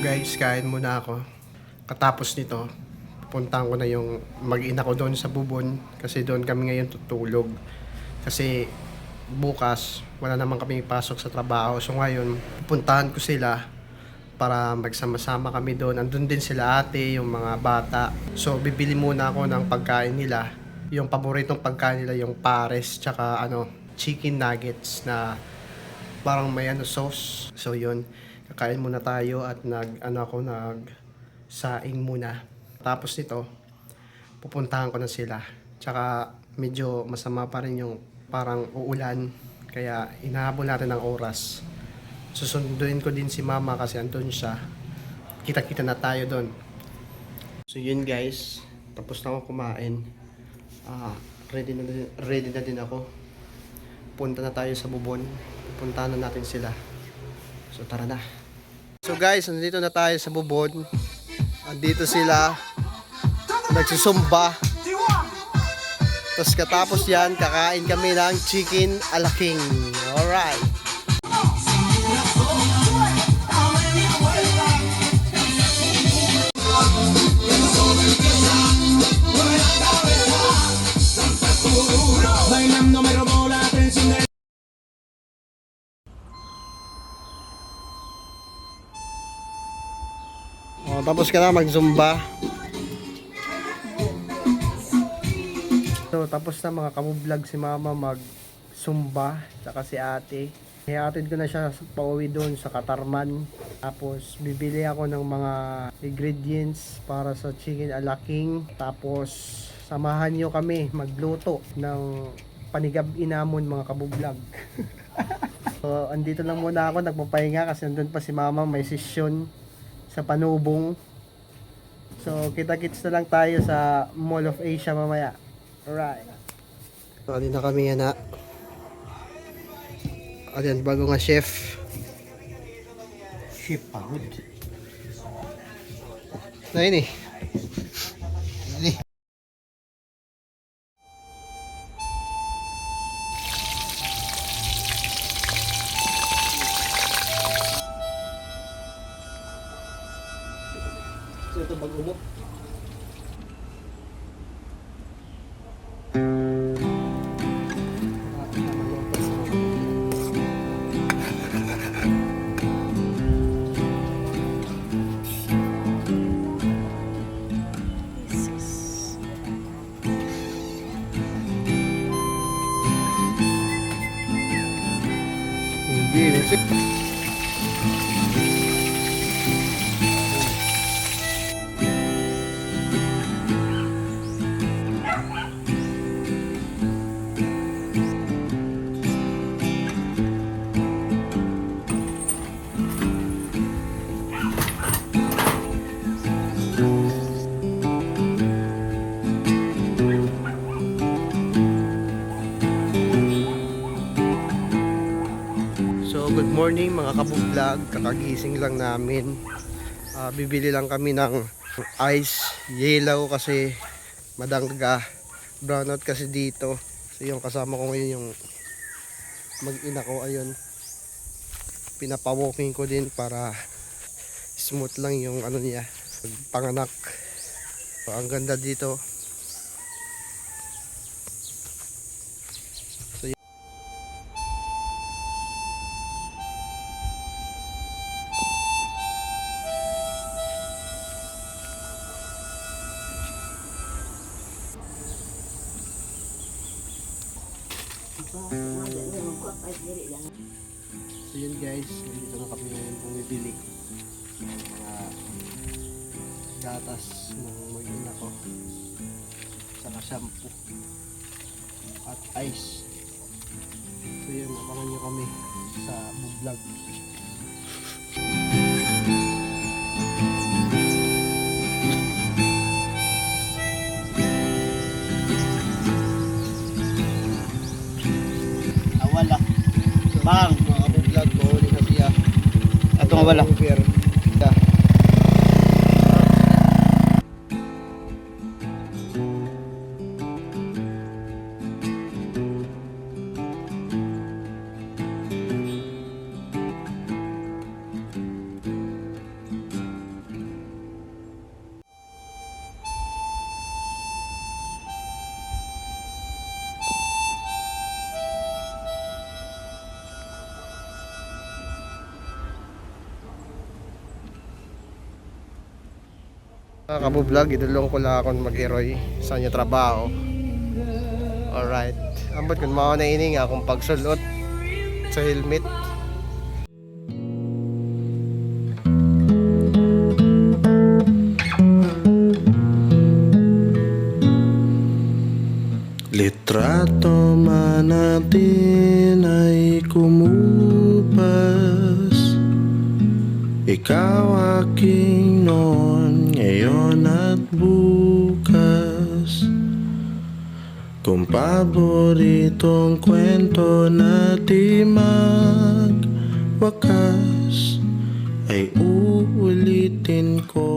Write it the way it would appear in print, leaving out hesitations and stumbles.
Guys, kain muna ako. Katapos nito, pupuntahan ko na yung mag-ina ko doon sa Bubon kasi doon kami ngayon tutulog. Kasi bukas, wala naman kami pasok sa trabaho. So ngayon, pupuntahan ko sila para magsama-sama kami doon. Andun din sila ate, yung mga bata. So bibili muna ako ng pagkain nila. Yung paboritong pagkain nila, yung pares, tsaka chicken nuggets na parang may sauce. So yun, kakain muna tayo at nag saing muna. Tapos nito, pupuntahan ko na sila. Tsaka medyo masama pa rin yung parang uulan. Kaya inahabol natin ng oras. Susunduin ko din si mama kasi andun siya. Kita-kita na tayo doon. So yun guys, tapos na ako kumain. Ready na din ako. Punta na tayo sa Bubon. Pupuntahan na natin sila. So tara na. So guys, nandito na tayo sa Bubon. Andito sila. Nagsusumba. Tapos katapos yan, kakain kami ng chicken alaking. Alright. Bailando me robó la atención de... Tapos ka na mag-zumba. So, tapos na mga kamu-vlog si mama mag-zumba. Tsaka si ate. Ihatid ko na siya pauwi doon sa Katarman. Tapos, bibili ako ng mga ingredients para sa chicken alaking. Tapos, samahan nyo kami magluto ng panigab inamon mga kamu-vlog. So, andito lang muna ako. Nagpapahinga kasi andun pa si mama. May session sa Panubong. So, kita-kits na lang tayo sa Mall of Asia mamaya. Alright. So, alin na kami yan ha. Alin, bago nga chef. Chef pagod. Na yun eh. Ito bago mo. So good morning mga kabuglag, kakagising lang namin. Bibili lang kami ng ice, yellow kasi madangga, brownout kasi dito. So yung kasama ko ngayon yung mag-ina ko, ayun. Pinapa-walking ko din para smooth lang yung niya, panganak. So, ang ganda dito. So yun guys, dito na kami ngayon bumibili ng mga gatas ng mag-ina ko, saka shampoo at ice. So yun, abangan nyo kami sa vlog. Wala. Bang. Mga vlog ko, huli na siya. Ato nga wala. Uber. Yeah. Mga kabublog, idulong ko lang akong mag-eroy sa inyo trabaho. Alright. Ambot kung mga naini nga akong pagsulot sa helmet. Litrato man natin ay kumupas. Ikaw aking noon, ngayon at bukas. Kung paboritong kwento natin magwakas, ay uulitin ko.